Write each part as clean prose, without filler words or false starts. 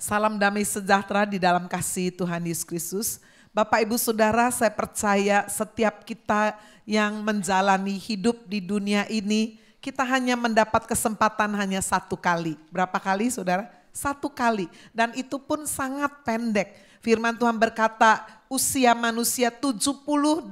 Salam damai sejahtera di dalam kasih Tuhan Yesus Kristus. Bapak Ibu Saudara, saya percaya setiap kita yang menjalani hidup di dunia ini, kita hanya mendapat kesempatan hanya satu kali. Berapa kali Saudara? Satu kali. Dan itu pun sangat pendek. Firman Tuhan berkata usia manusia 70, 80,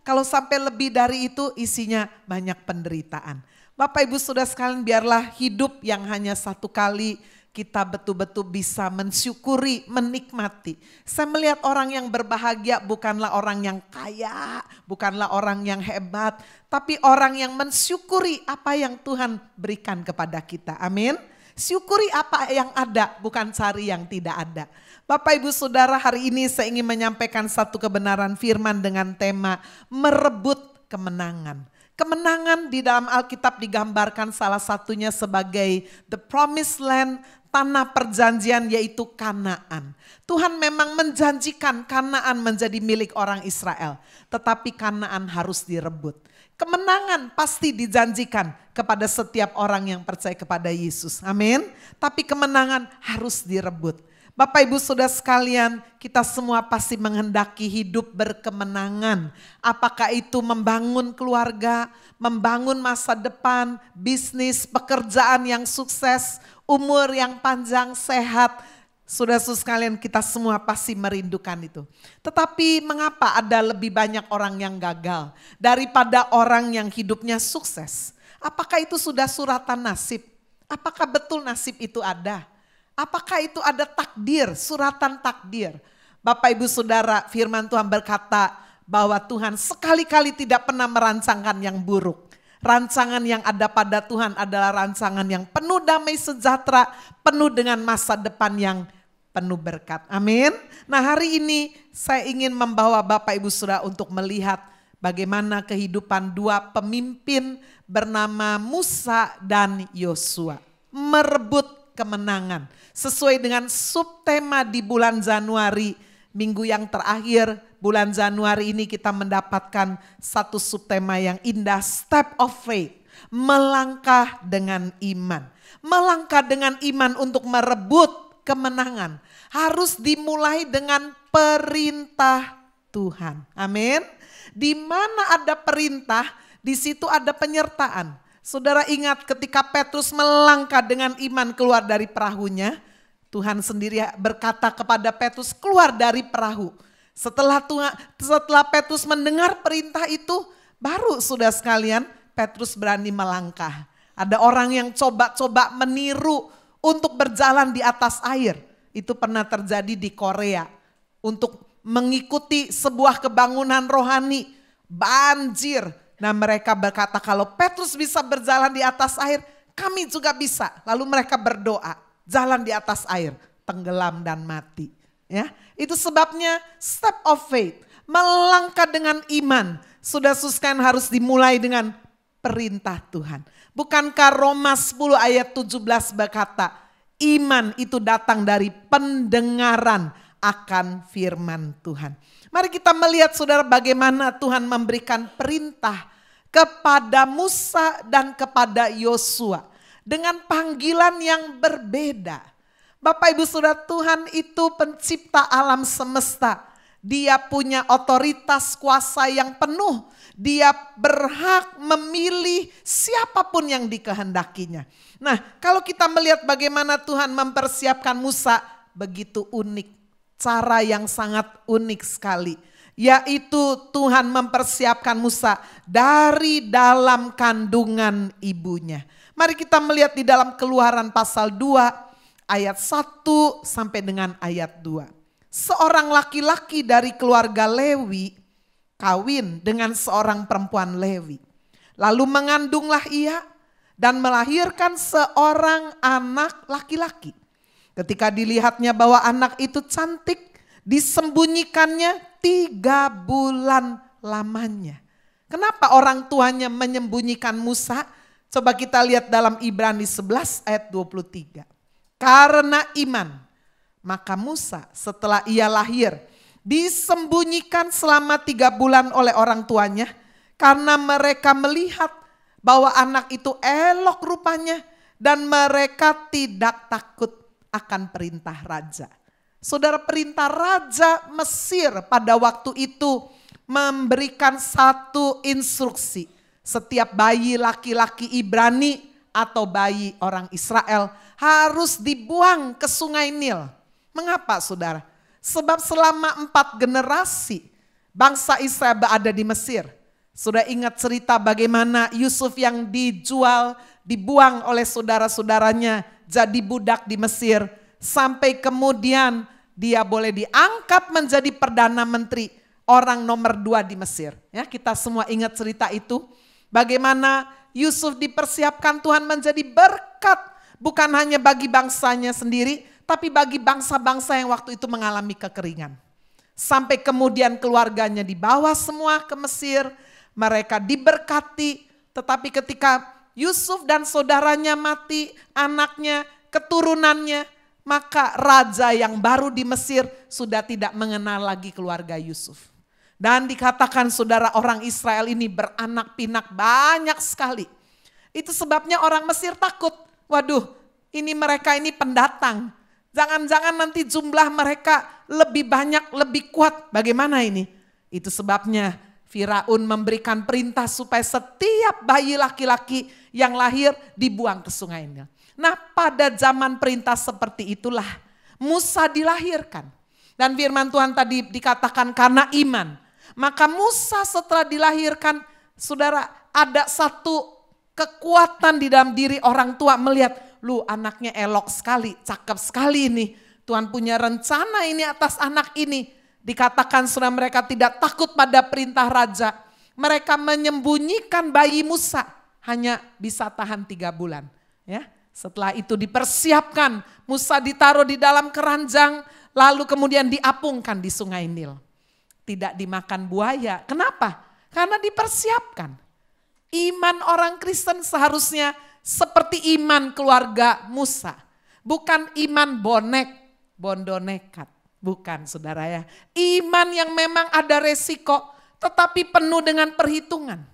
kalau sampai lebih dari itu isinya banyak penderitaan. Bapak Ibu Saudara sekalian, biarlah hidup yang hanya satu kali kita betul-betul bisa mensyukuri, menikmati. Saya melihat orang yang berbahagia bukanlah orang yang kaya, bukanlah orang yang hebat, tapi orang yang mensyukuri apa yang Tuhan berikan kepada kita. Amin. Syukuri apa yang ada, bukan cari yang tidak ada. Bapak Ibu Saudara, hari ini saya ingin menyampaikan satu kebenaran firman dengan tema merebut kemenangan. Kemenangan di dalam Alkitab digambarkan salah satunya sebagai the promised land, tanah perjanjian, yaitu Kanaan. Tuhan memang menjanjikan Kanaan menjadi milik orang Israel, tetapi Kanaan harus direbut. Kemenangan pasti dijanjikan kepada setiap orang yang percaya kepada Yesus. Amin. Tapi kemenangan harus direbut. Bapak Ibu Saudara sekalian, kita semua pasti menghendaki hidup berkemenangan. Apakah itu membangun keluarga, membangun masa depan, bisnis, pekerjaan yang sukses, umur yang panjang, sehat. Saudara-saudara sekalian, kita semua pasti merindukan itu. Tetapi mengapa ada lebih banyak orang yang gagal daripada orang yang hidupnya sukses? Apakah itu sudah suratan nasib? Apakah betul nasib itu ada? Apakah itu ada takdir, suratan takdir? Bapak Ibu Saudara, firman Tuhan berkata bahwa Tuhan sekali-kali tidak pernah merancangkan yang buruk. Rancangan yang ada pada Tuhan adalah rancangan yang penuh damai sejahtera, penuh dengan masa depan yang penuh berkat. Amin. Nah, hari ini saya ingin membawa Bapak Ibu Saudara untuk melihat bagaimana kehidupan dua pemimpin bernama Musa dan Yosua. Merebut kemenangan. Sesuai dengan subtema di bulan Januari, minggu yang terakhir bulan Januari ini kita mendapatkan satu subtema yang indah, step of faith. Melangkah dengan iman. Melangkah dengan iman untuk merebut kemenangan harus dimulai dengan perintah Tuhan. Amin. Di mana ada perintah, di situ ada penyertaan. Saudara ingat ketika Petrus melangkah dengan iman keluar dari perahunya, Tuhan sendiri berkata kepada Petrus, keluar dari perahu. Setelah Petrus mendengar perintah itu, baru saudara sekalian Petrus berani melangkah. Ada orang yang coba-coba meniru untuk berjalan di atas air. Itu pernah terjadi di Korea. Untuk mengikuti sebuah kebangunan rohani, banjir. Nah, mereka berkata kalau Petrus bisa berjalan di atas air, kami juga bisa. Lalu mereka berdoa, jalan di atas air, tenggelam dan mati. Ya, itu sebabnya step of faith, melangkah dengan iman. Sudah sekalian harus dimulai dengan perintah Tuhan. Bukankah Roma 10 ayat 17 berkata, iman itu datang dari pendengaran akan firman Tuhan. Mari kita melihat saudara bagaimana Tuhan memberikan perintah kepada Musa dan kepada Yosua dengan panggilan yang berbeda. Bapak Ibu Saudara, Tuhan itu pencipta alam semesta. Dia punya otoritas kuasa yang penuh. Dia berhak memilih siapapun yang dikehendakinya. Nah, kalau kita melihat bagaimana Tuhan mempersiapkan Musa, begitu unik. Cara yang sangat unik sekali. Yaitu Tuhan mempersiapkan Musa dari dalam kandungan ibunya. Mari kita melihat di dalam Keluaran pasal 2 ayat 1 sampai dengan ayat 2. Seorang laki-laki dari keluarga Lewi kawin dengan seorang perempuan Lewi. Lalu mengandunglah ia dan melahirkan seorang anak laki-laki. Ketika dilihatnya bahwa anak itu cantik, disembunyikannya 3 bulan lamanya. Kenapa orang tuanya menyembunyikan Musa? Coba kita lihat dalam Ibrani 11 ayat 23. Karena iman, maka Musa setelah ia lahir disembunyikan selama 3 bulan oleh orang tuanya. Karena mereka melihat bahwa anak itu elok rupanya dan mereka tidak takut. akan perintah raja. Saudara, perintah raja Mesir pada waktu itu memberikan satu instruksi. Setiap bayi laki-laki Ibrani atau bayi orang Israel harus dibuang ke sungai Nil. Mengapa saudara? Sebab selama 4 generasi bangsa Israel berada di Mesir. Sudah ingat cerita bagaimana Yusuf yang dijual, dibuang oleh saudara-saudaranya jadi budak di Mesir. Sampai kemudian dia boleh diangkat menjadi Perdana Menteri, orang nomor 2 di Mesir. Ya, kita semua ingat cerita itu. Bagaimana Yusuf dipersiapkan Tuhan menjadi berkat. Bukan hanya bagi bangsanya sendiri, tapi bagi bangsa-bangsa yang waktu itu mengalami kekeringan. Sampai kemudian keluarganya dibawa semua ke Mesir. Mereka diberkati, tetapi ketika Yusuf dan saudaranya mati, anaknya, keturunannya, maka raja yang baru di Mesir sudah tidak mengenal lagi keluarga Yusuf. Dan dikatakan saudara, orang Israel ini beranak pinak banyak sekali. Itu sebabnya orang Mesir takut. Waduh, ini mereka ini pendatang. Jangan-jangan nanti jumlah mereka lebih banyak, lebih kuat. Bagaimana ini? Itu sebabnya Firaun memberikan perintah supaya setiap bayi laki-laki yang lahir dibuang ke sungai Nil. Nah, pada zaman perintah seperti itulah Musa dilahirkan. Dan firman Tuhan tadi dikatakan karena iman. Maka Musa setelah dilahirkan, saudara, ada satu kekuatan di dalam diri orang tua melihat, lu anaknya elok sekali, cakep sekali ini. Tuhan punya rencana ini atas anak ini. Dikatakan saudara, mereka tidak takut pada perintah raja. Mereka menyembunyikan bayi Musa, hanya bisa tahan 3 bulan. Ya, setelah itu dipersiapkan, Musa ditaruh di dalam keranjang, lalu kemudian diapungkan di sungai Nil. Tidak dimakan buaya. Kenapa? Karena dipersiapkan. Iman orang Kristen seharusnya seperti iman keluarga Musa. Bukan iman bonek, bondo nekat. Bukan saudara ya. Iman yang memang ada resiko tetapi penuh dengan perhitungan.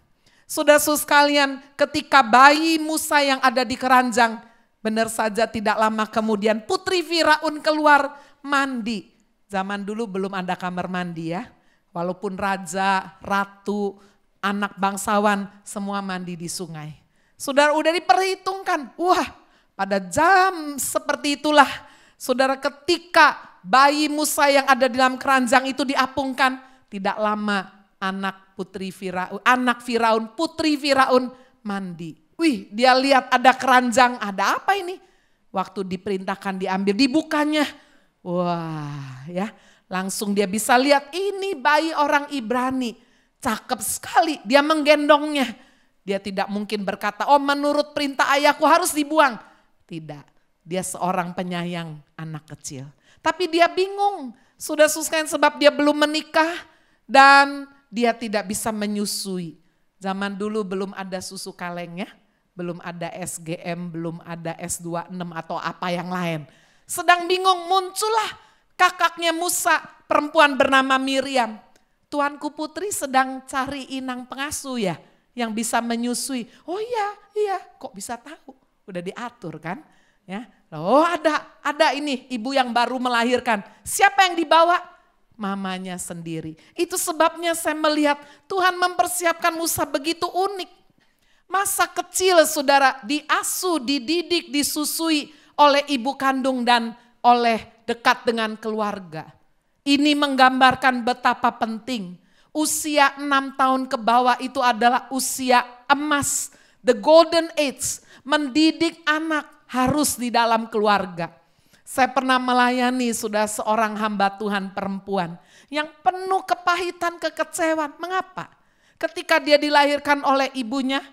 Saudara-saudara sekalian, ketika bayi Musa yang ada di keranjang, benar saja tidak lama kemudian putri Firaun keluar mandi. Zaman dulu belum ada kamar mandi ya. Walaupun raja, ratu, anak bangsawan semua mandi di sungai. Saudara, udah diperhitungkan. Wah, pada jam seperti itulah saudara, ketika bayi Musa yang ada di dalam keranjang itu diapungkan, tidak lama anak Firaun, putri Firaun mandi. Wih, dia lihat ada keranjang, ada apa ini? Waktu diperintahkan diambil, dibukanya. Wah, ya, langsung dia bisa lihat ini bayi orang Ibrani. Cakep sekali, dia menggendongnya. Dia tidak mungkin berkata, oh menurut perintah ayahku harus dibuang. Tidak, dia seorang penyayang anak kecil. Tapi dia bingung, sudah susah sebab dia belum menikah dan dia tidak bisa menyusui. Zaman dulu belum ada susu kaleng ya, belum ada SGM, belum ada S26 atau apa yang lain. Sedang bingung, muncullah kakaknya Musa, perempuan bernama Miriam. Tuanku putri sedang cari inang pengasuh ya, yang bisa menyusui. Oh iya, kok bisa tahu? Udah diatur kan? Ya, oh ada ini ibu yang baru melahirkan. Siapa yang dibawa? Mamanya sendiri. Itu sebabnya saya melihat Tuhan mempersiapkan Musa begitu unik. Masa kecil saudara diasuh, dididik, disusui oleh ibu kandung dan oleh dekat dengan keluarga. Ini menggambarkan betapa penting. Usia 6 tahun ke bawah itu adalah usia emas. The golden age. Mendidik anak harus di dalam keluarga. Saya pernah melayani sudah seorang hamba Tuhan perempuan yang penuh kepahitan, kekecewaan. Mengapa? Ketika dia dilahirkan oleh ibunya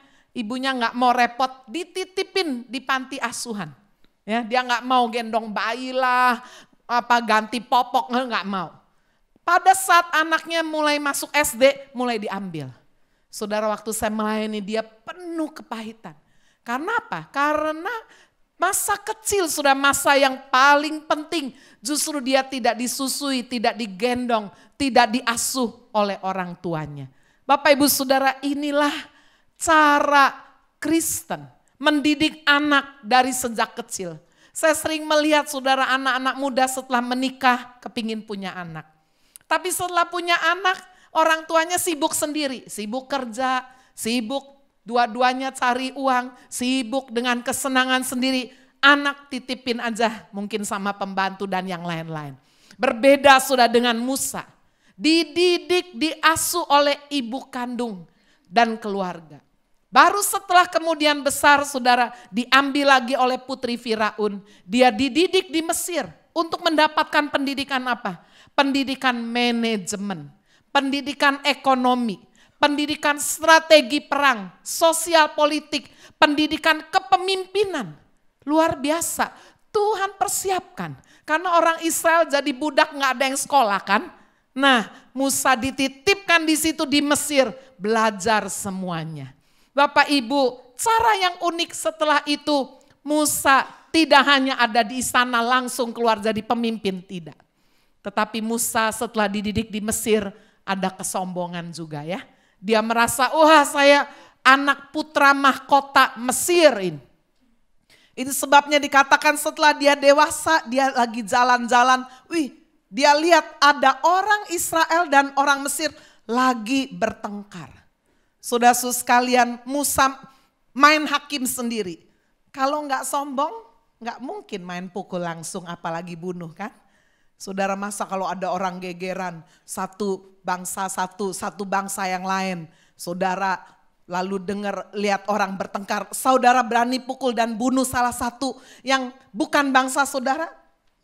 nggak mau repot, dititipin di panti asuhan. Ya, dia nggak mau gendong bayi lah, ganti popok, nggak mau. Pada saat anaknya mulai masuk SD, mulai diambil. Saudara, waktu saya melayani dia penuh kepahitan. Karena apa? Karena masa kecil sudah masa yang paling penting. Justru dia tidak disusui, tidak digendong, tidak diasuh oleh orang tuanya. Bapak ibu saudara, inilah cara Kristen mendidik anak dari sejak kecil. Saya sering melihat saudara anak-anak muda setelah menikah kepingin punya anak. Tapi setelah punya anak, orang tuanya sibuk sendiri, sibuk kerja, sibuk dua-duanya cari uang, sibuk dengan kesenangan sendiri. Anak titipin aja mungkin sama pembantu dan yang lain-lain. Berbeda sudah dengan Musa. Dididik, diasuh oleh ibu kandung dan keluarga. Baru setelah kemudian besar saudara diambil lagi oleh putri Firaun. Dia dididik di Mesir untuk mendapatkan pendidikan apa? Pendidikan manajemen, pendidikan ekonomi, pendidikan strategi perang, sosial politik, pendidikan kepemimpinan. Luar biasa, Tuhan persiapkan. Karena orang Israel jadi budak gak ada yang sekolah kan. Nah Musa dititipkan di situ di Mesir, belajar semuanya. Bapak Ibu, cara yang unik setelah itu Musa tidak hanya ada di istana langsung keluar jadi pemimpin, tidak. Tetapi Musa setelah dididik di Mesir ada kesombongan juga ya. Dia merasa, wah saya anak putra mahkota Mesir ini. Itu sebabnya dikatakan setelah dia dewasa, dia lagi jalan-jalan, dia lihat ada orang Israel dan orang Mesir lagi bertengkar. Saudara-saudara sekalian, Musa main hakim sendiri. Kalau nggak sombong, nggak mungkin main pukul langsung, apalagi bunuh kan. Saudara, masa kalau ada orang gegeran, satu bangsa yang lain. Saudara lalu lihat orang bertengkar, saudara berani pukul dan bunuh salah satu yang bukan bangsa saudara?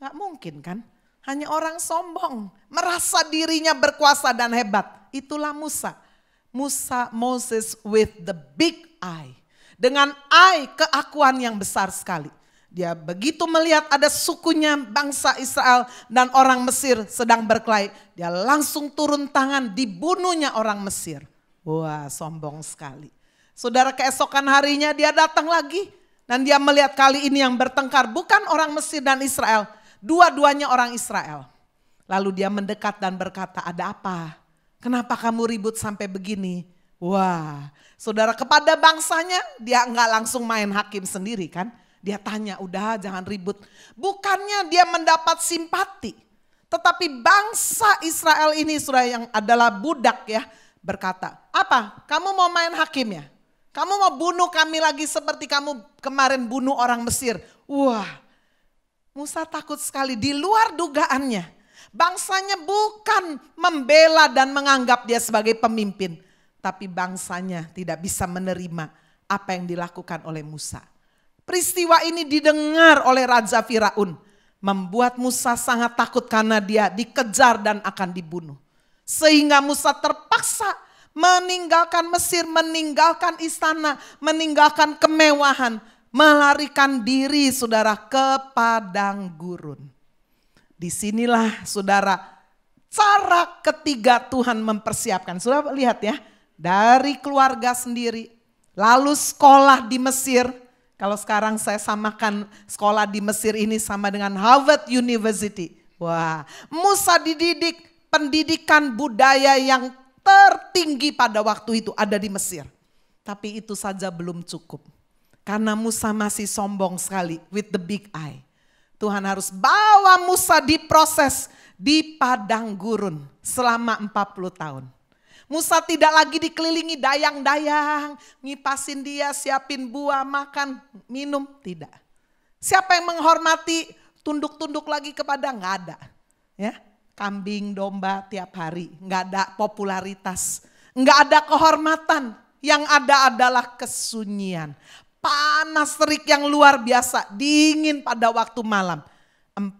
Nggak mungkin kan. Hanya orang sombong, merasa dirinya berkuasa dan hebat. Itulah Musa. Moses with the big eye. Dengan eye keakuan yang besar sekali. Dia begitu melihat ada sukunya bangsa Israel dan orang Mesir sedang berkelahi. Dia langsung turun tangan, dibunuhnya orang Mesir. Wah, sombong sekali. Saudara, keesokan harinya dia datang lagi. Dan dia melihat kali ini yang bertengkar bukan orang Mesir dan Israel. Dua-duanya orang Israel. Lalu dia mendekat dan berkata, ada apa? Kenapa kamu ribut sampai begini? Wah, saudara, kepada bangsanya dia enggak langsung main hakim sendiri kan. Dia tanya, udah jangan ribut. Bukannya dia mendapat simpati. Tetapi bangsa Israel ini sudah yang adalah budak ya. Berkata, apa? Kamu mau main hakim ya? Kamu mau bunuh kami lagi seperti kamu kemarin bunuh orang Mesir. Wah, Musa takut sekali, di luar dugaannya. Bangsanya bukan membela dan menganggap dia sebagai pemimpin. Tapi bangsanya tidak bisa menerima apa yang dilakukan oleh Musa. Peristiwa ini didengar oleh Raja Firaun. Membuat Musa sangat takut karena dia dikejar dan akan dibunuh. Sehingga Musa terpaksa meninggalkan Mesir, meninggalkan istana, meninggalkan kemewahan. Melarikan diri saudara ke padang gurun. Disinilah saudara cara ketiga Tuhan mempersiapkan. Saudara lihat ya, dari keluarga sendiri, lalu sekolah di Mesir. Kalau sekarang saya samakan sekolah di Mesir ini sama dengan Harvard University. Wah, Musa dididik pendidikan budaya yang tertinggi pada waktu itu ada di Mesir. Tapi itu saja belum cukup. Karena Musa masih sombong sekali with the big eye. Tuhan harus bawa Musa diproses di padang gurun selama 40 tahun. Musa tidak lagi dikelilingi dayang-dayang, ngipasin dia, siapin buah, makan, minum, tidak. Siapa yang menghormati, tunduk-tunduk lagi kepada, nggak ada. Ya, kambing, domba tiap hari, nggak ada popularitas, nggak ada kehormatan. Yang ada adalah kesunyian. Panas terik yang luar biasa, dingin pada waktu malam, 40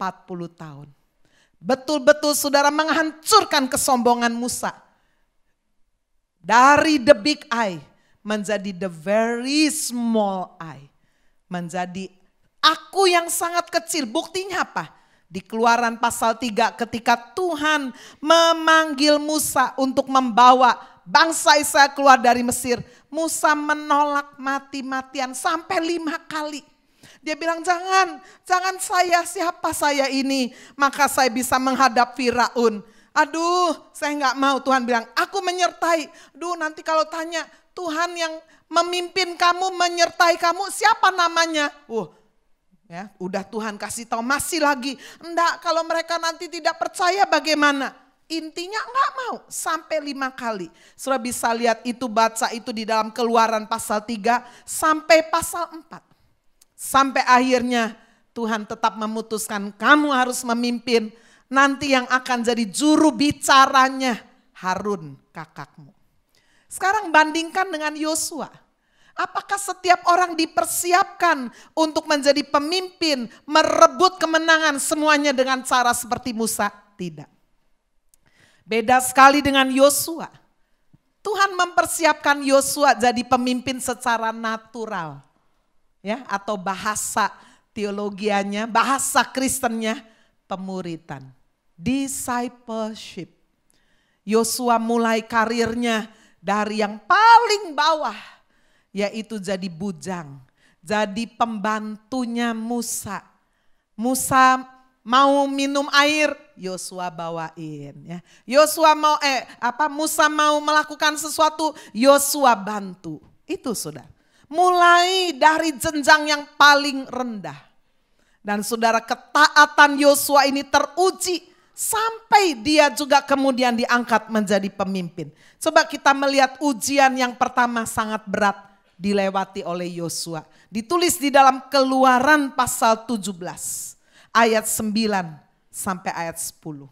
tahun. Betul-betul saudara menghancurkan kesombongan Musa. Dari the big eye menjadi the very small eye. Menjadi aku yang sangat kecil. Buktinya apa? Di Keluaran pasal 3 ketika Tuhan memanggil Musa untuk membawa bangsa Israel keluar dari Mesir. Musa menolak mati-matian sampai 5 kali. Dia bilang jangan saya, siapa saya ini. Maka saya bisa menghadap Firaun. Aduh saya nggak mau. Tuhan bilang aku menyertai. Aduh nanti kalau tanya Tuhan yang memimpin kamu, menyertai kamu siapa namanya? Ya, udah Tuhan kasih tahu masih lagi. Enggak, kalau mereka nanti tidak percaya bagaimana? Intinya enggak mau sampai 5 kali. Saudara bisa lihat itu, baca itu di dalam Keluaran pasal 3 sampai pasal 4. Sampai akhirnya Tuhan tetap memutuskan kamu harus memimpin. Nanti yang akan jadi juru bicaranya Harun kakakmu. Sekarang bandingkan dengan Yosua. Apakah setiap orang dipersiapkan untuk menjadi pemimpin, merebut kemenangan semuanya dengan cara seperti Musa? Tidak. Beda sekali dengan Yosua. Tuhan mempersiapkan Yosua jadi pemimpin secara natural. Ya, atau bahasa teologianya, bahasa Kristennya, pemuritan. Discipleship. Yosua mulai karirnya dari yang paling bawah, yaitu jadi bujang, jadi pembantunya Musa. Musa mau minum air, Yosua bawain. Ya. Musa mau melakukan sesuatu, Yosua bantu. Itu saudara. Mulai dari jenjang yang paling rendah. Dan saudara, ketaatan Yosua ini teruji sampai dia juga kemudian diangkat menjadi pemimpin. Coba kita melihat ujian yang pertama sangat berat dilewati oleh Yosua. Ditulis di dalam Keluaran pasal 17 ayat 9 sampai ayat 10.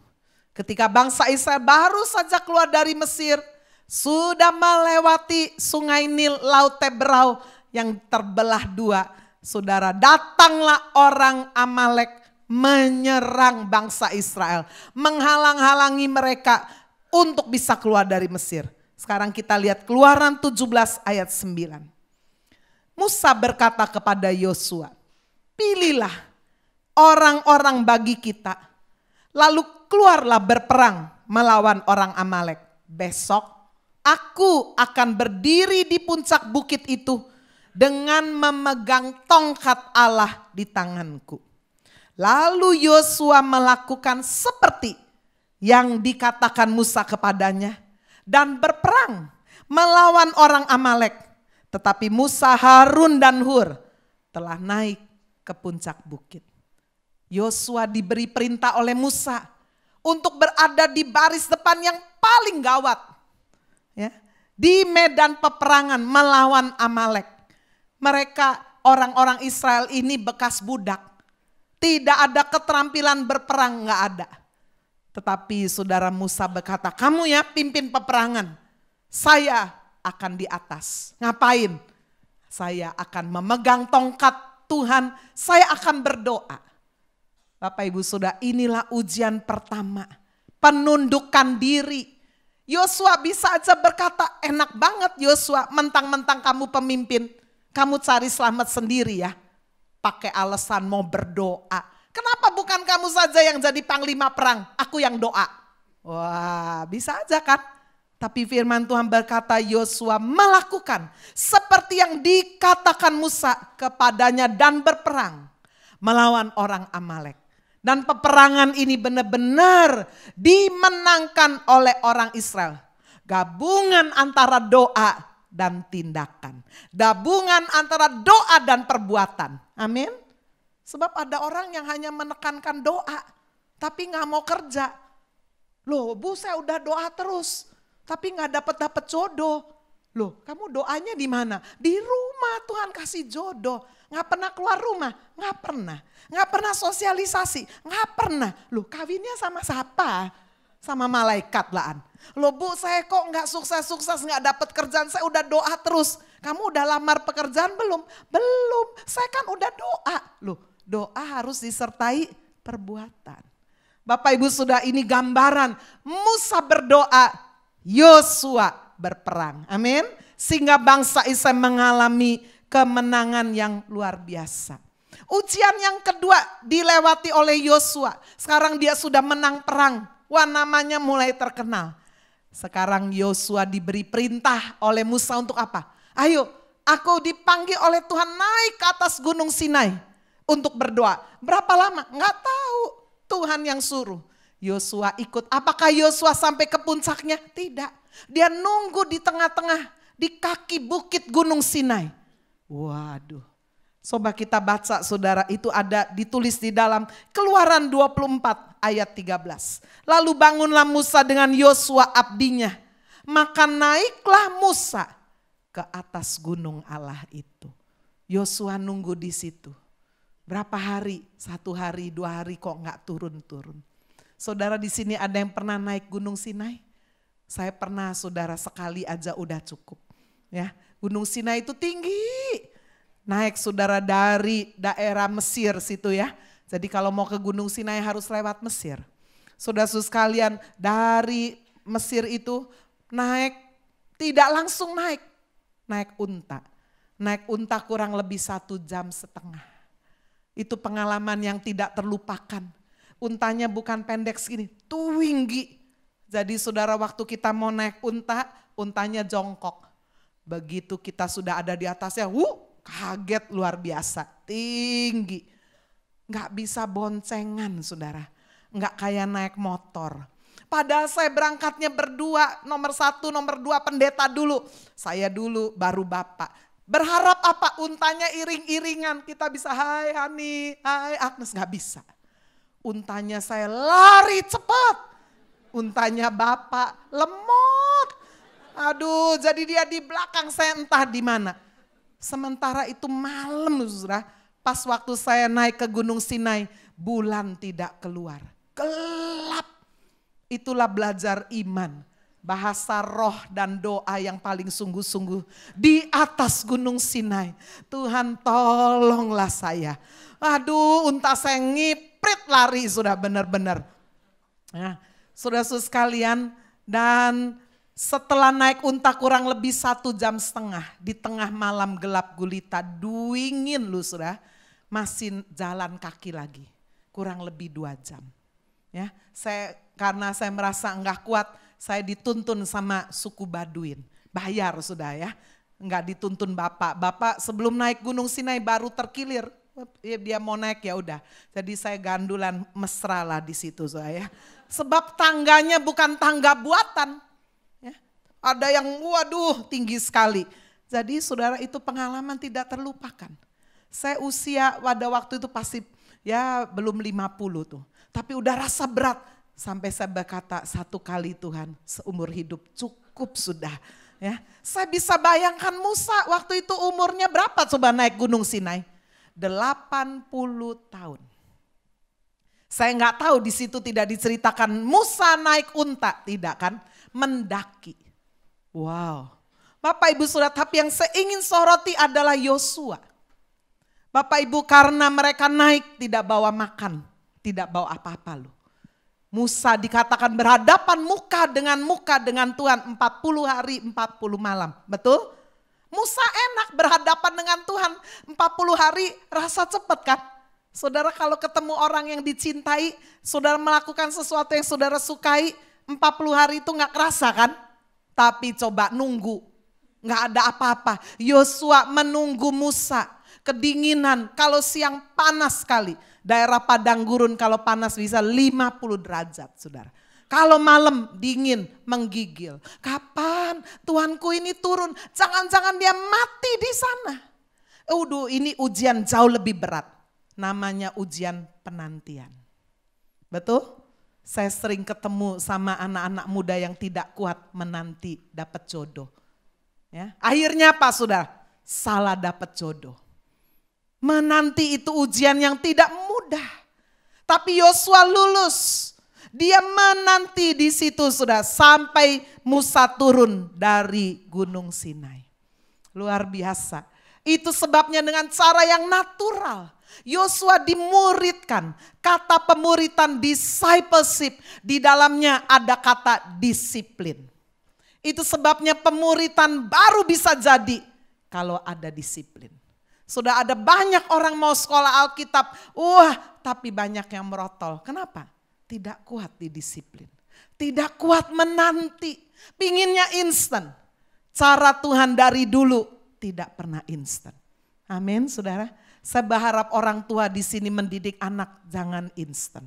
Ketika bangsa Israel baru saja keluar dari Mesir, sudah melewati sungai Nil, Laut Teberau yang terbelah 2. Saudara, datanglah orang Amalek menyerang bangsa Israel, menghalang-halangi mereka untuk bisa keluar dari Mesir. Sekarang kita lihat Keluaran 17 ayat 9. Musa berkata kepada Yosua, pilihlah orang-orang bagi kita, lalu keluarlah berperang melawan orang Amalek. Besok aku akan berdiri di puncak bukit itu dengan memegang tongkat Allah di tanganku. Lalu Yosua melakukan seperti yang dikatakan Musa kepadanya dan berperang melawan orang Amalek. Tetapi Musa, Harun dan Hur telah naik ke puncak bukit. Yosua diberi perintah oleh Musa untuk berada di baris depan yang paling gawat. Ya, di medan peperangan melawan Amalek. Mereka orang-orang Israel ini bekas budak. Tidak ada keterampilan berperang, gak ada. Tetapi saudara Musa berkata, kamu ya pimpin peperangan. Saya akan di atas. Ngapain? Saya akan memegang tongkat Tuhan. Saya akan berdoa. Bapak Ibu Saudara, inilah ujian pertama. Penundukan diri. Yosua bisa aja berkata, enak banget Yosua, mentang-mentang kamu pemimpin. Kamu cari selamat sendiri ya. Pakai alasan mau berdoa. Kenapa bukan kamu saja yang jadi panglima perang? Aku yang doa. Wah, bisa aja kan? Tapi firman Tuhan berkata Yosua melakukan seperti yang dikatakan Musa kepadanya dan berperang melawan orang Amalek. Dan peperangan ini benar-benar dimenangkan oleh orang Israel. Gabungan antara doa dan tindakan. Gabungan antara doa dan perbuatan. Amin. Sebab ada orang yang hanya menekankan doa tapi gak mau kerja. Loh Bu, saya udah doa terus tapi gak dapat jodoh. Loh, kamu doanya di mana? Di rumah Tuhan kasih jodoh. Gak pernah keluar rumah? Gak pernah. Gak pernah sosialisasi? Gak pernah. Loh, kawinnya sama siapa? Sama malaikat lah. Loh Bu, saya kok gak sukses-sukses, gak dapat kerjaan, saya udah doa terus. Kamu udah lamar pekerjaan belum? Belum, saya kan udah doa. Loh, doa harus disertai perbuatan. Bapak Ibu Saudara, ini gambaran Musa berdoa, Yosua berperang. Amin. Sehingga bangsa Israel mengalami kemenangan yang luar biasa. Ujian yang kedua dilewati oleh Yosua. Sekarang dia sudah menang perang. Wah, namanya mulai terkenal. Sekarang Yosua diberi perintah oleh Musa untuk apa? Ayo, aku dipanggil oleh Tuhan naik ke atas gunung Sinai untuk berdoa. Berapa lama? Enggak tahu. Tuhan yang suruh. Yosua ikut. Apakah Yosua sampai ke puncaknya? Tidak. Dia nunggu di tengah-tengah, di kaki bukit gunung Sinai. Waduh. Coba kita baca saudara, itu ada ditulis di dalam Keluaran 24 ayat 13. Lalu bangunlah Musa dengan Yosua abdinya, maka naiklah Musa ke atas gunung Allah itu. Yosua nunggu di situ. Berapa hari? 1 hari, 2 hari kok nggak turun-turun. Saudara di sini ada yang pernah naik Gunung Sinai? Saya pernah saudara, sekali aja udah cukup. Ya, Gunung Sinai itu tinggi. Naik saudara dari daerah Mesir situ ya. Jadi kalau mau ke Gunung Sinai harus lewat Mesir. Saudara-saudara sekalian, dari Mesir itu naik, tidak langsung naik unta. Naik unta kurang lebih 1,5 jam. Itu pengalaman yang tidak terlupakan. Untanya bukan pendek segini, tinggi. Jadi saudara, waktu kita mau naik unta, untanya jongkok. Begitu kita sudah ada di atasnya, kaget luar biasa, tinggi. Gak bisa boncengan saudara, gak kayak naik motor. Padahal saya berangkatnya berdua, nomor 1, nomor 2 pendeta dulu. Saya dulu, baru Bapak. Berharap apa? Untanya iring-iringan, kita bisa hai Hani, hai Agnes, gak bisa. Untanya saya lari cepat, untanya Bapak lemot. Aduh, jadi dia di belakang, saya entah di mana. Sementara itu malam saudara, pas waktu saya naik ke Gunung Sinai, bulan tidak keluar, gelap. Itulah belajar iman, bahasa roh dan doa yang paling sungguh-sungguh di atas Gunung Sinai. Tuhan tolonglah saya. Aduh, unta saya ngiprit lari sudah benar-benar. Ya, saudara-saudara sekalian, dan setelah naik unta kurang lebih 1,5 jam di tengah malam gelap gulita, dingin lu sudah, masih jalan kaki lagi, kurang lebih 2 jam. Ya, karena saya merasa enggak kuat, saya dituntun sama suku Baduin, bayar sudah ya, enggak dituntun Bapak sebelum naik Gunung Sinai baru terkilir, dia mau naik ya udah, jadi saya gandulan mesra lah di situ saya, sebab tangganya bukan tangga buatan. Ada yang waduh tinggi sekali. Jadi saudara, itu pengalaman tidak terlupakan. Saya usia pada waktu itu pasti ya belum 50 tuh. Tapi udah rasa berat. Sampai saya berkata, 1 kali Tuhan seumur hidup cukup sudah. Ya, saya bisa bayangkan Musa waktu itu umurnya berapa coba naik Gunung Sinai? 80 tahun. Saya nggak tahu di situ tidak diceritakan Musa naik unta, tidak kan? Mendaki. Wow, Bapak Ibu saudara, tapi yang saya ingin soroti adalah Yosua. Bapak Ibu, karena mereka naik tidak bawa makan, tidak bawa apa-apa loh. Musa dikatakan berhadapan muka dengan Tuhan 40 hari 40 malam, betul? Musa enak berhadapan dengan Tuhan 40 hari, rasa cepat kan? Saudara, kalau ketemu orang yang dicintai, saudara melakukan sesuatu yang saudara sukai, 40 hari itu gak kerasa kan? Tapi coba nunggu, gak ada apa-apa. Yosua menunggu Musa, kedinginan, kalau siang panas sekali. Daerah padang gurun kalau panas bisa 50 derajat saudara. Kalau malam dingin, menggigil. Kapan Tuhanku ini turun? Jangan-jangan dia mati di sana. Ini ujian jauh lebih berat. Namanya ujian penantian. Betul? Saya sering ketemu sama anak-anak muda yang tidak kuat menanti dapat jodoh. Ya. Akhirnya apa saudara? Salah dapat jodoh. Menanti itu ujian yang tidak mudah. Tapi Yosua lulus. Dia menanti di situ sudah sampai Musa turun dari Gunung Sinai. Luar biasa. Itu sebabnya dengan cara yang natural. Yosua dimuridkan. Kata pemuritan discipleship, di dalamnya ada kata disiplin. Itu sebabnya pemuritan baru bisa jadi kalau ada disiplin. Sudah ada banyak orang mau sekolah Alkitab, tapi banyak yang merotol. Kenapa? Tidak kuat di disiplin. Tidak kuat menanti, pinginnya instan. Cara Tuhan dari dulu tidak pernah instan. Amin saudara. Saya berharap orang tua di sini mendidik anak jangan instan.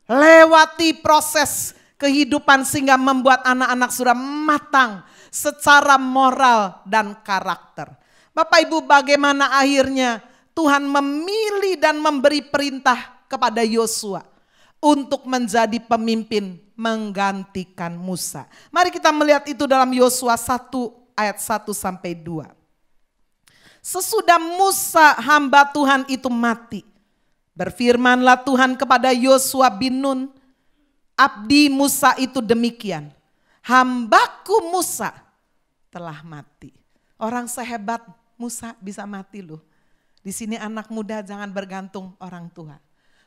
Lewati proses kehidupan sehingga membuat anak-anak sudah matang secara moral dan karakter. Bapak Ibu, bagaimana akhirnya Tuhan memilih dan memberi perintah kepada Yosua untuk menjadi pemimpin menggantikan Musa. Mari kita melihat itu dalam Yosua 1 ayat 1 sampai 2. Sesudah Musa hamba Tuhan itu mati, berfirmanlah Tuhan kepada Yosua bin Nun, abdi Musa itu demikian, hambaku Musa telah mati. Orang sehebat Musa bisa mati loh. Di sini anak muda jangan bergantung orang tua.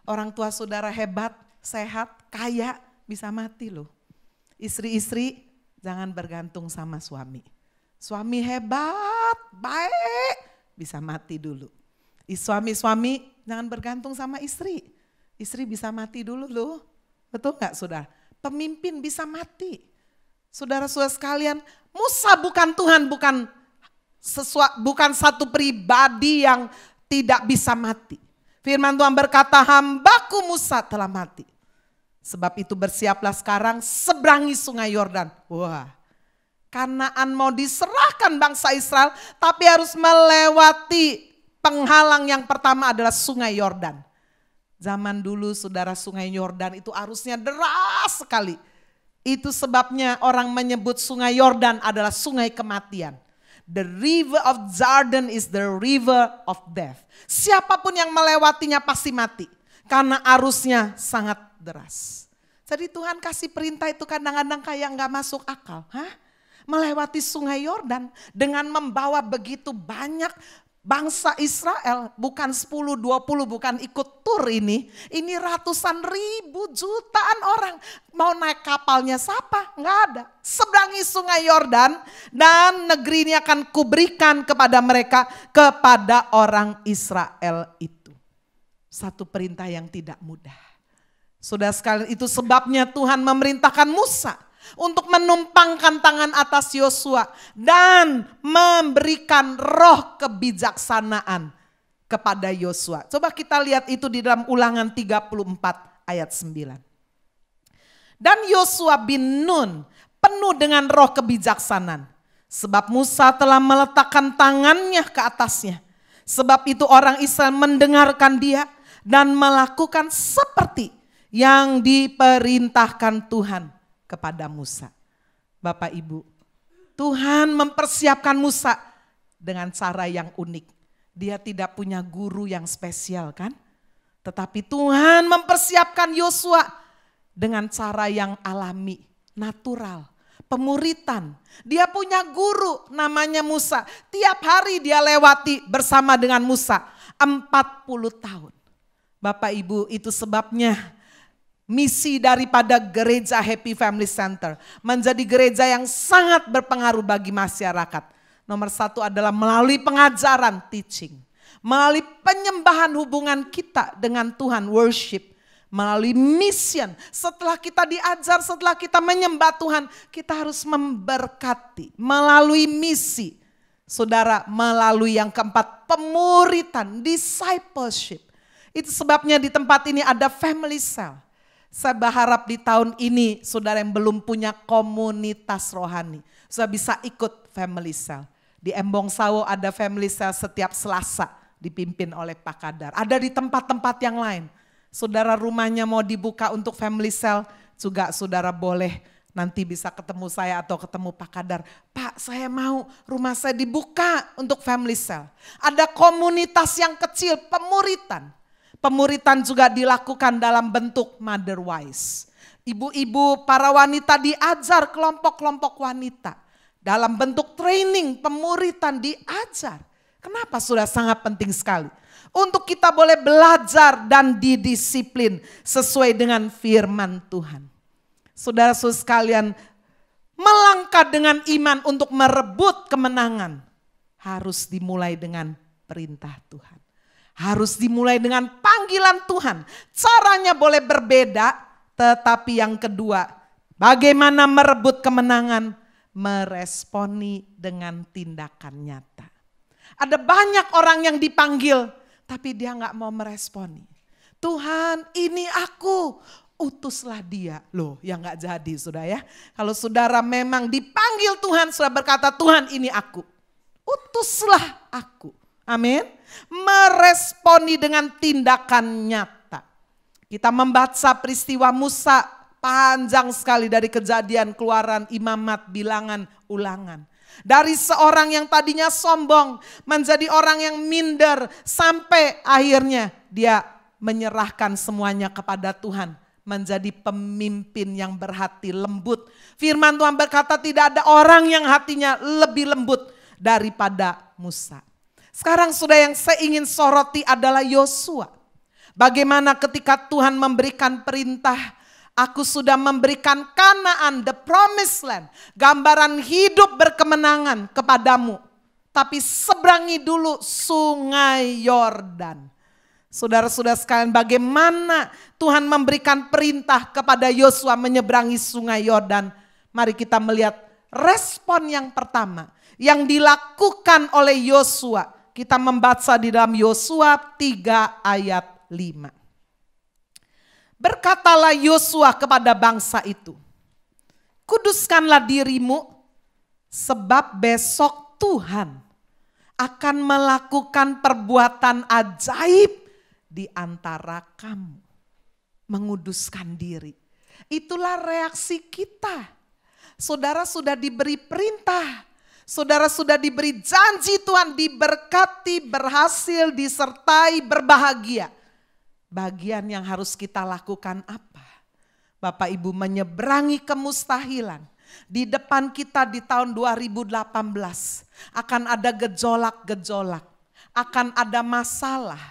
Orang tua saudara hebat, sehat, kaya bisa mati loh. Istri-istri jangan bergantung sama suami. Suami hebat, baik, bisa mati dulu. Suami-suami jangan bergantung sama istri. Istri bisa mati dulu loh. Betul gak saudara? Pemimpin bisa mati. Saudara-saudara sekalian, Musa bukan Tuhan, bukan satu pribadi yang tidak bisa mati. Firman Tuhan berkata, hambaku Musa telah mati. Sebab itu bersiaplah sekarang seberangi sungai Yordan. Wah, Kanaan mau diserahkan bangsa Israel, tapi harus melewati penghalang yang pertama adalah sungai Yordan. Zaman dulu saudara, sungai Yordan itu arusnya deras sekali. Itu sebabnya orang menyebut sungai Yordan adalah sungai kematian. The river of Jordan is the river of death. Siapapun yang melewatinya pasti mati karena arusnya sangat deras. Jadi Tuhan kasih perintah itu kadang-kadang kayak gak masuk akal. Melewati sungai Yordan dengan membawa begitu banyak bangsa Israel, bukan 10, 20, bukan ikut tur ini ratusan ribu, jutaan orang. Mau naik kapalnya siapa? Nggak ada. Seberangi sungai Yordan dan negeri ini akan kuberikan kepada mereka, kepada orang Israel itu. Satu perintah yang tidak mudah. Saudara sekalian, itu sebabnya Tuhan memerintahkan Musa untuk menumpangkan tangan atas Yosua dan memberikan roh kebijaksanaan kepada Yosua. Coba kita lihat itu di dalam Ulangan 34 ayat 9. Dan Yosua bin Nun penuh dengan roh kebijaksanaan, sebab Musa telah meletakkan tangannya ke atasnya. Sebab itu orang Israel mendengarkan dia dan melakukan seperti yang diperintahkan Tuhan kepada Musa. Bapak Ibu, Tuhan mempersiapkan Musa dengan cara yang unik. Dia tidak punya guru yang spesial kan? Tetapi Tuhan mempersiapkan Yosua dengan cara yang alami, natural, pemuritan. Dia punya guru namanya Musa. Tiap hari dia lewati bersama dengan Musa 40 tahun. Bapak Ibu, itu sebabnya misi daripada gereja Happy Family Center menjadi gereja yang sangat berpengaruh bagi masyarakat. Nomor satu adalah melalui pengajaran, teaching. Melalui penyembahan hubungan kita dengan Tuhan, worship. Melalui mission, setelah kita diajar, setelah kita menyembah Tuhan, kita harus memberkati. Melalui misi, saudara, melalui yang keempat, pemuritan, discipleship. Itu sebabnya di tempat ini ada family cell. Saya berharap di tahun ini saudara yang belum punya komunitas rohani, sudah bisa ikut family cell. Di Embong Sawo ada family cell setiap Selasa dipimpin oleh Pak Kadar. Ada di tempat-tempat yang lain. Saudara rumahnya mau dibuka untuk family cell, juga saudara boleh nanti bisa ketemu saya atau ketemu Pak Kadar. Pak, saya mau rumah saya dibuka untuk family cell. Ada komunitas yang kecil, pemuritan. Pemuritan juga dilakukan dalam bentuk motherwise. Ibu-ibu, para wanita diajar kelompok-kelompok wanita. Dalam bentuk training, pemuritan diajar. Kenapa sudah sangat penting sekali? Untuk kita boleh belajar dan didisiplin sesuai dengan firman Tuhan. Saudara-saudara sekalian, melangkah dengan iman untuk merebut kemenangan harus dimulai dengan perintah Tuhan. Harus dimulai dengan panggilan Tuhan. Caranya boleh berbeda, tetapi yang kedua, bagaimana merebut kemenangan? Meresponi dengan tindakan nyata. Ada banyak orang yang dipanggil, tapi dia gak mau meresponi. Tuhan, ini aku, utuslah dia. Loh, yang gak jadi sudah ya. Kalau saudara memang dipanggil Tuhan, sudah berkata, Tuhan ini aku, utuslah aku. Amin. Meresponi dengan tindakan nyata. Kita membaca peristiwa Musa panjang sekali dari Kejadian, Keluaran, Imamat, Bilangan, Ulangan. Dari seorang yang tadinya sombong menjadi orang yang minder sampai akhirnya dia menyerahkan semuanya kepada Tuhan. Menjadi pemimpin yang berhati lembut. Firman Tuhan berkata tidak ada orang yang hatinya lebih lembut daripada Musa. Sekarang sudah yang saya ingin soroti adalah Yosua. Bagaimana ketika Tuhan memberikan perintah, aku sudah memberikan Kanaan, the promised land. Gambaran hidup berkemenangan kepadamu. Tapi seberangi dulu sungai Yordan. Saudara-saudara sekalian, bagaimana Tuhan memberikan perintah kepada Yosua menyeberangi sungai Yordan. Mari kita melihat respon yang pertama yang dilakukan oleh Yosua. Kita membaca di dalam Yosua 3 ayat 5. Berkatalah Yosua kepada bangsa itu, kuduskanlah dirimu sebab besok Tuhan akan melakukan perbuatan ajaib di antara kamu. Menguduskan diri. Itulah reaksi kita. Saudara sudah diberi perintah. Saudara sudah diberi janji Tuhan, diberkati, berhasil, disertai, berbahagia. Bagian yang harus kita lakukan apa? Bapak Ibu, menyeberangi kemustahilan. Di depan kita di tahun 2018 akan ada gejolak-gejolak, akan ada masalah.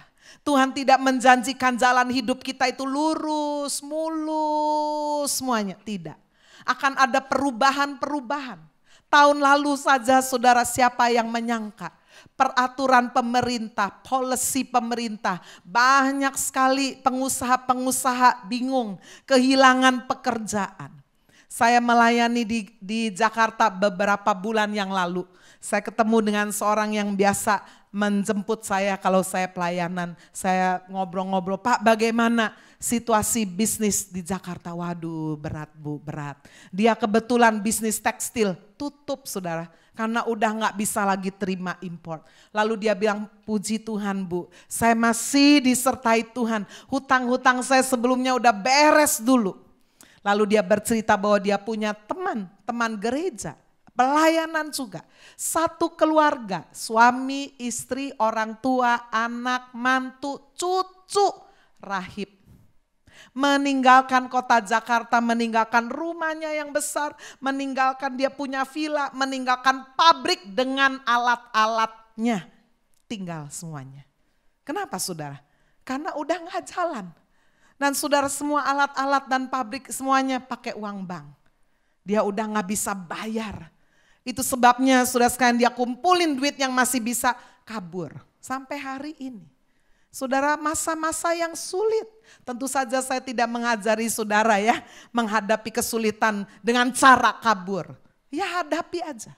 Tuhan tidak menjanjikan jalan hidup kita itu lurus, mulus semuanya, tidak. Akan ada perubahan-perubahan. Tahun lalu saja saudara, siapa yang menyangka peraturan pemerintah, policy pemerintah, banyak sekali pengusaha-pengusaha bingung, kehilangan pekerjaan. Saya melayani di Jakarta beberapa bulan yang lalu. Saya ketemu dengan seorang yang biasa menjemput saya kalau saya pelayanan. Saya ngobrol-ngobrol, Pak bagaimana situasi bisnis di Jakarta? Waduh berat Bu, berat. Dia kebetulan bisnis tekstil tutup saudara. Karena udah gak bisa lagi terima impor. Lalu dia bilang, puji Tuhan Bu, saya masih disertai Tuhan. Hutang-hutang saya sebelumnya udah beres dulu. Lalu dia bercerita bahwa dia punya teman gereja. Pelayanan juga. Satu keluarga, suami, istri, orang tua, anak, mantu, cucu, rahib. Meninggalkan kota Jakarta, meninggalkan rumahnya yang besar, meninggalkan dia punya villa, meninggalkan pabrik dengan alat-alatnya. Tinggal semuanya. Kenapa saudara? Karena udah gak jalan. Dan saudara, semua alat-alat dan pabrik semuanya pakai uang bank. Dia udah gak bisa bayar. Itu sebabnya saudara sekalian dia kumpulin duit yang masih bisa kabur. Sampai hari ini. Saudara, masa-masa yang sulit. Tentu saja saya tidak mengajari saudara ya menghadapi kesulitan dengan cara kabur. Ya hadapi aja.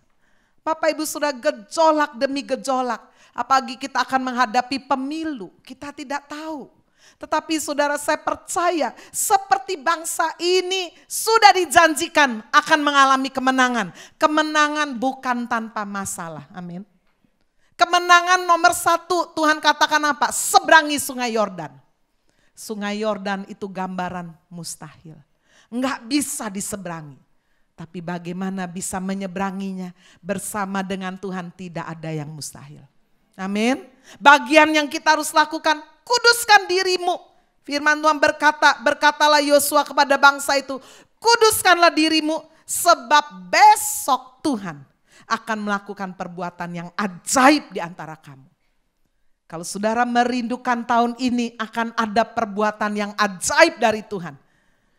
Bapak Ibu sudah gejolak demi gejolak. Apalagi kita akan menghadapi pemilu. Kita tidak tahu. Tetapi saudara, saya percaya seperti bangsa ini sudah dijanjikan akan mengalami kemenangan. Kemenangan bukan tanpa masalah. Amin. Kemenangan nomor 1 Tuhan katakan apa? Seberangi sungai Yordan. Sungai Yordan itu gambaran mustahil. Enggak bisa diseberangi. Tapi bagaimana bisa menyeberanginya? Bersama dengan Tuhan tidak ada yang mustahil. Amin. Bagian yang kita harus lakukan, kuduskan dirimu. Firman Tuhan berkatalah Yosua kepada bangsa itu, kuduskanlah dirimu sebab besok Tuhan akan melakukan perbuatan yang ajaib di antara kamu. Kalau saudara merindukan tahun ini akan ada perbuatan yang ajaib dari Tuhan.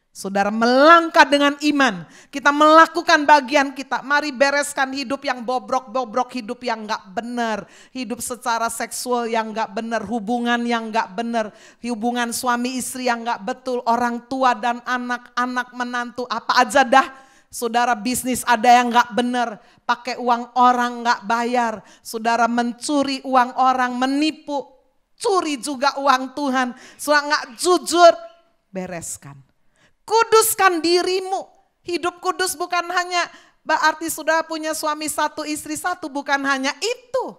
Saudara melangkah dengan iman, kita melakukan bagian kita. Mari bereskan hidup yang bobrok-bobrok, hidup yang gak benar. Hidup secara seksual yang gak benar, hubungan yang gak benar. Hubungan suami istri yang gak betul, orang tua dan anak-anak menantu apa aja dah. Saudara bisnis ada yang gak benar, pakai uang orang gak bayar. Saudara mencuri uang orang, menipu, curi juga uang Tuhan. Saudara gak jujur, bereskan. Kuduskan dirimu. Hidup kudus bukan hanya berarti saudara punya suami 1, istri 1, bukan hanya itu.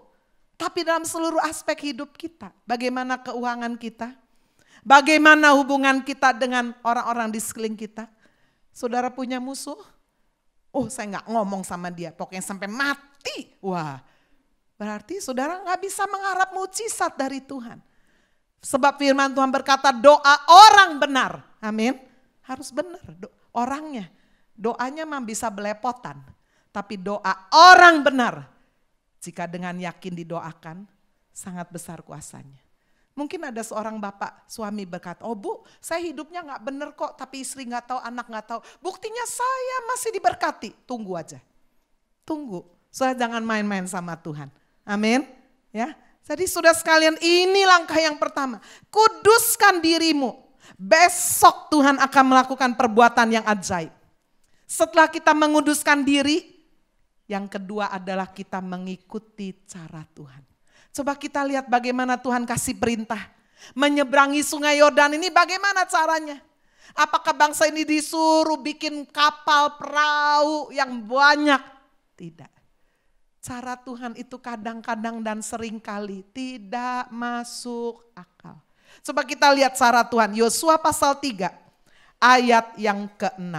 tapi dalam seluruh aspek hidup kita. Bagaimana keuangan kita, bagaimana hubungan kita dengan orang-orang di sekeliling kita. Saudara punya musuh? Oh, saya nggak ngomong sama dia, pokoknya sampai mati. Wah, berarti saudara nggak bisa mengharap mujizat dari Tuhan. Sebab firman Tuhan berkata doa orang benar. Amin. Harus benar orangnya. Doanya memang bisa belepotan. Tapi doa orang benar, jika dengan yakin didoakan, sangat besar kuasanya. Mungkin ada seorang bapak, suami berkata, oh bu, saya hidupnya gak benar kok, tapi istri gak tahu, anak gak tahu. Buktinya saya masih diberkati. Tunggu aja. Tunggu. Saudara jangan main-main sama Tuhan. Amin. Ya. Jadi sudah sekalian, ini langkah yang pertama. Kuduskan dirimu. Besok Tuhan akan melakukan perbuatan yang ajaib. Setelah kita menguduskan diri, yang kedua adalah kita mengikuti cara Tuhan. Coba kita lihat bagaimana Tuhan kasih perintah. Menyeberangi sungai Yordan ini bagaimana caranya? Apakah bangsa ini disuruh bikin kapal perahu yang banyak? Tidak. Cara Tuhan itu kadang-kadang dan seringkali tidak masuk akal. Coba kita lihat cara Tuhan. Yosua pasal 3 ayat yang ke-6.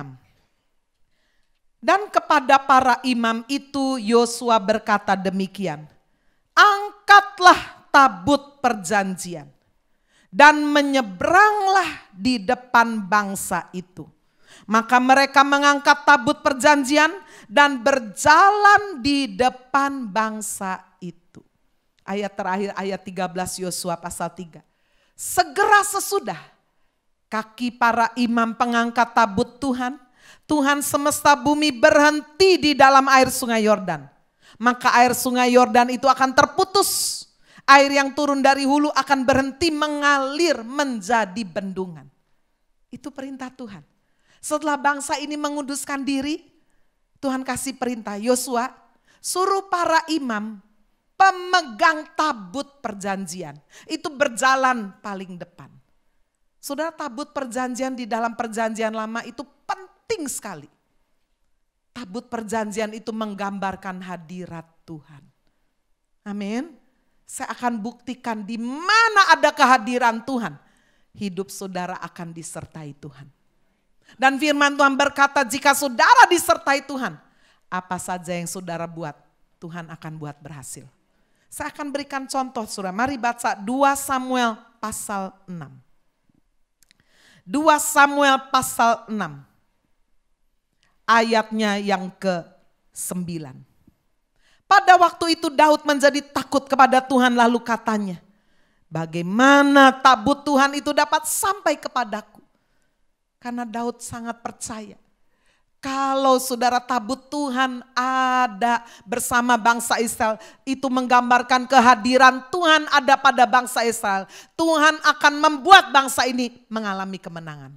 Dan kepada para imam itu Yosua berkata demikian. Angkatlah tabut perjanjian dan menyeberanglah di depan bangsa itu. Maka mereka mengangkat tabut perjanjian dan berjalan di depan bangsa itu. Ayat terakhir ayat 13 Yosua pasal 3. Segera sesudah kaki para imam pengangkat tabut Tuhan, Tuhan semesta bumi berhenti di dalam air sungai Yordan. Maka air sungai Yordan itu akan terputus. Air yang turun dari hulu akan berhenti mengalir menjadi bendungan. Itu perintah Tuhan. Setelah bangsa ini menguduskan diri, Tuhan kasih perintah, Yosua suruh para imam pemegang tabut perjanjian. Itu berjalan paling depan. Saudara, tabut perjanjian di dalam perjanjian lama itu penting sekali. Tabut perjanjian itu menggambarkan hadirat Tuhan. Amin. Saya akan buktikan di mana ada kehadiran Tuhan, hidup saudara akan disertai Tuhan. Dan firman Tuhan berkata, jika saudara disertai Tuhan, apa saja yang saudara buat, Tuhan akan buat berhasil. Saya akan berikan contoh saudara. Mari baca 2 Samuel pasal 6. 2 Samuel pasal 6. Ayatnya yang ke-9. Pada waktu itu Daud menjadi takut kepada Tuhan lalu katanya, bagaimana tabut Tuhan itu dapat sampai kepadaku? Karena Daud sangat percaya. Kalau saudara tabut Tuhan ada bersama bangsa Israel, itu menggambarkan kehadiran Tuhan ada pada bangsa Israel. Tuhan akan membuat bangsa ini mengalami kemenangan.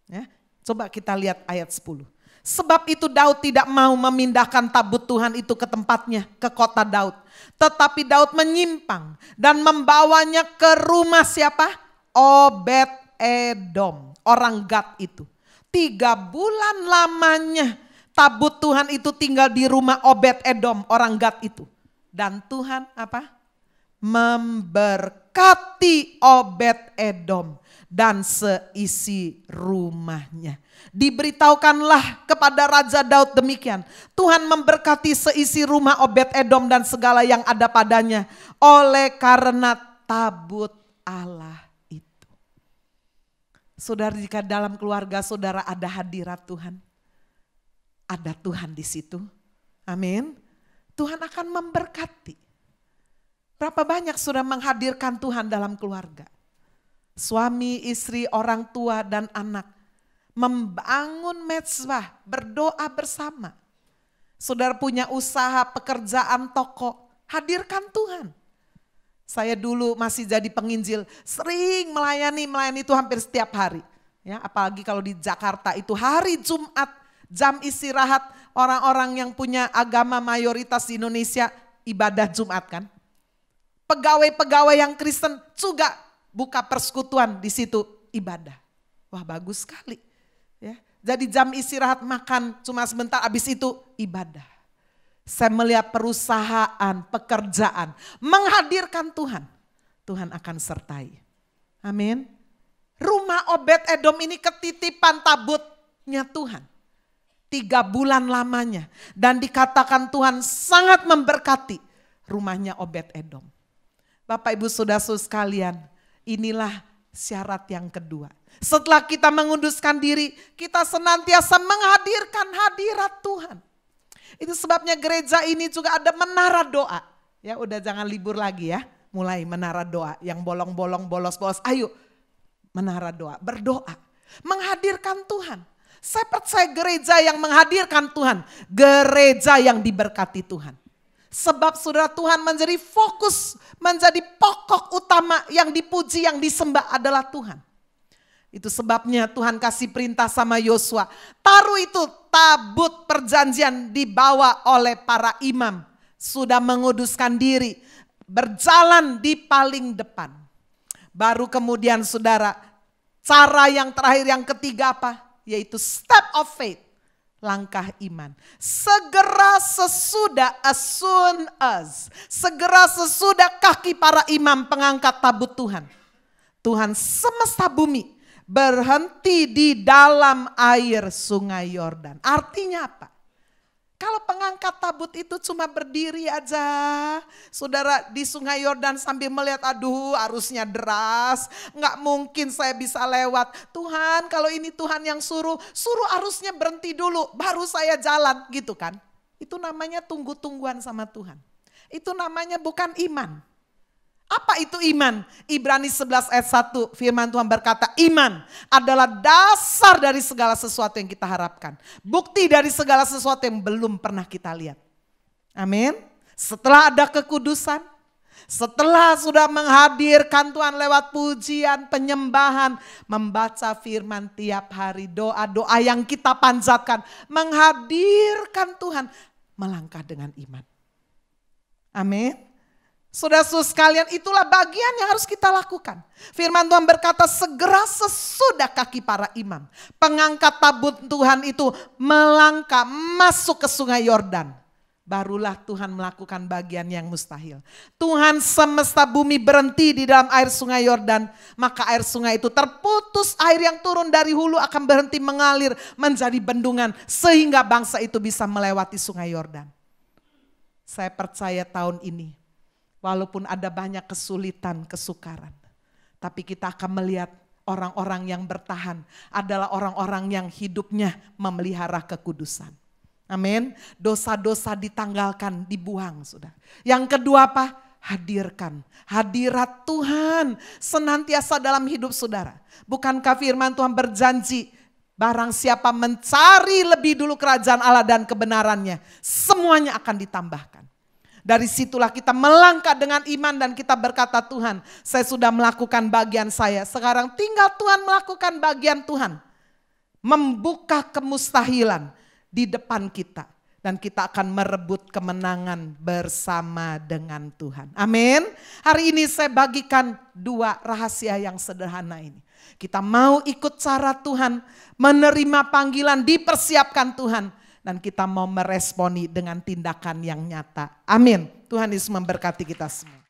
Ya, coba kita lihat ayat 10. Sebab itu Daud tidak mau memindahkan tabut Tuhan itu ke tempatnya, ke kota Daud. Tetapi Daud menyimpang dan membawanya ke rumah siapa? Obed Edom, orang Gad itu. 3 bulan lamanya tabut Tuhan itu tinggal di rumah Obed Edom, orang Gad itu. Dan Tuhan apa? Memberkati Obed Edom dan seisi rumahnya. Diberitahukanlah kepada Raja Daud demikian. Tuhan memberkati seisi rumah Obed Edom dan segala yang ada padanya. Oleh karena tabut Allah itu. Saudara, jika dalam keluarga saudara ada hadirat Tuhan, ada Tuhan di situ. Amin. Tuhan akan memberkati. Berapa banyak saudara menghadirkan Tuhan dalam keluarga? Suami, istri, orang tua, dan anak. Membangun mezbah, berdoa bersama. Saudara punya usaha, pekerjaan, toko, hadirkan Tuhan. Saya dulu masih jadi penginjil, sering melayani itu hampir setiap hari. Ya, apalagi kalau di Jakarta itu hari Jumat, jam istirahat orang-orang yang punya agama mayoritas di Indonesia ibadah Jumat kan. Pegawai-pegawai yang Kristen juga buka persekutuan di situ ibadah. Wah, bagus sekali. Ya, jadi jam istirahat makan cuma sebentar, habis itu ibadah. Saya melihat perusahaan, pekerjaan, menghadirkan Tuhan. Tuhan akan sertai. Amin. Rumah Obed-Edom ini ketitipan tabutnya Tuhan. 3 bulan lamanya. Dan dikatakan Tuhan sangat memberkati rumahnya Obed-Edom. Bapak Ibu Saudara-saudara sekalian, inilah syarat yang kedua. Setelah kita mengunduskan diri, kita senantiasa menghadirkan hadirat Tuhan. Itu sebabnya gereja ini juga ada menara doa. Ya udah jangan libur lagi ya, mulai menara doa. Yang bolong-bolong, bolos-bolos, ayo menara doa, berdoa. Menghadirkan Tuhan. Saya percaya gereja yang menghadirkan Tuhan, gereja yang diberkati Tuhan. Sebab saudara, Tuhan menjadi fokus, menjadi pokok utama yang dipuji, yang disembah adalah Tuhan. Itu sebabnya Tuhan kasih perintah sama Yosua, taruh itu tabut perjanjian dibawa oleh para imam. Sudah menguduskan diri, berjalan di paling depan. Baru kemudian saudara, cara yang terakhir yang ketiga apa? Yaitu step of faith, langkah iman. Segera sesudah, as soon as, segera sesudah kaki para imam pengangkat tabut Tuhan. Tuhan semesta bumi berhenti di dalam air sungai Yordan. Artinya apa? Kalau pengangkat tabut itu cuma berdiri aja, saudara, di sungai Yordan sambil melihat, aduh arusnya deras, nggak mungkin saya bisa lewat. Tuhan, kalau ini Tuhan yang suruh arusnya berhenti dulu, baru saya jalan gitu kan. Itu namanya tunggu-tungguan sama Tuhan. Itu namanya bukan iman. Apa itu iman? Ibrani 11 ayat 1 firman Tuhan berkata, iman adalah dasar dari segala sesuatu yang kita harapkan. Bukti dari segala sesuatu yang belum pernah kita lihat. Amin. Setelah ada kekudusan, setelah sudah menghadirkan Tuhan lewat pujian, penyembahan, membaca firman tiap hari, doa-doa yang kita panjatkan, menghadirkan Tuhan, melangkah dengan iman. Amin. Saudara-saudara sekalian, itulah bagian yang harus kita lakukan. Firman Tuhan berkata, segera sesudah kaki para imam, pengangkat tabut Tuhan itu melangkah masuk ke sungai Yordan. Barulah Tuhan melakukan bagian yang mustahil. Tuhan semesta bumi berhenti di dalam air sungai Yordan, maka air sungai itu terputus, air yang turun dari hulu akan berhenti mengalir menjadi bendungan, sehingga bangsa itu bisa melewati sungai Yordan. Saya percaya tahun ini, walaupun ada banyak kesulitan, kesukaran, tapi kita akan melihat orang-orang yang bertahan adalah orang-orang yang hidupnya memelihara kekudusan. Amin. Dosa-dosa ditanggalkan, dibuang sudah. Yang kedua apa? Hadirkan hadirat Tuhan senantiasa dalam hidup saudara. Bukankah firman Tuhan berjanji, barang siapa mencari lebih dulu kerajaan Allah dan kebenarannya, semuanya akan ditambahkan. Dari situlah kita melangkah dengan iman dan kita berkata, Tuhan, saya sudah melakukan bagian saya. Sekarang tinggal Tuhan melakukan bagian Tuhan. Membuka kemustahilan di depan kita. Dan kita akan merebut kemenangan bersama dengan Tuhan. Amin. Hari ini saya bagikan 2 rahasia yang sederhana ini. Kita mau ikut cara Tuhan, menerima panggilan, dipersiapkan Tuhan. Dan kita mau meresponi dengan tindakan yang nyata. Amin. Tuhan Yesus memberkati kita semua.